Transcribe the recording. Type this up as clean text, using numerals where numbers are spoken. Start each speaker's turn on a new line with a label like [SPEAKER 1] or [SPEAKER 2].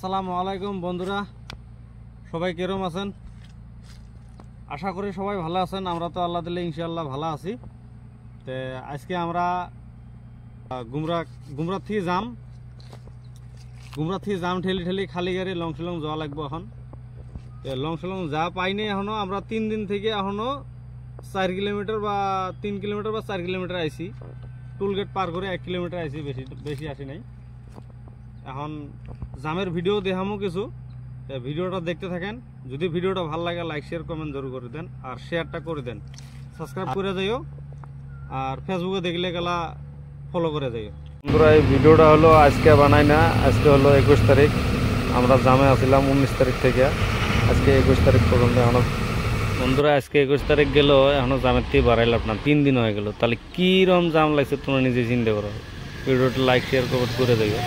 [SPEAKER 1] আসসালামু আলাইকুম বন্ধুরা, সবাই কেরম আছেন? আশা করি সবাই ভালো আছেন। আমরা তো আল্লাহ দিলে ইনশাআল্লাহ ভালো আছি। তো আজকে আমরা গুমরা থেকে জাম ঠেলি ঠেলি খালি গাড়ি লংশিলং যাওয়া লাগবো। এখন লংশিলং যা পাইনি এখনো। আমরা 3 দিন থেকে এখনো 4 কিলোমিটার বা 3 কিলোমিটার বা 4 কিলোমিটার আইছি। টুলগেট পার করে 1 কিলোমিটার আইছি, বেশি আসি নাই। এখন জামের ভিডিও দেখামো কিছু, ভিডিওটা দেখতে থাকেন। যদি ভিডিওটা ভালো লাগে লাইক শেয়ার কমেন্ট জরুর করে দেন, আর শেয়ারটা করে দেন, সাবস্ক্রাইব করে যাইও, আর ফেসবুকে দেখলে গেলা ফলো করে যাইও। বন্ধুরা, এই ভিডিওটা হলো আজকে বানাই না, আজকে হলো 21 তারিখ। আমরা জামে আসছিলাম 19 তারিখ থেকে, আজকে 21 তারিখ পর্যন্ত। এখনো বন্ধুরা আজকে 21 তারিখ গেল, এখনো জামের থেকে বাড়াইল আপনার 3 দিন হয়ে গেল। তাহলে কীরকম জাম লাগছে তোমরা নিজে চিন্তা করো। ভিডিওটা লাইক শেয়ার কমেন্ট করে যাইও।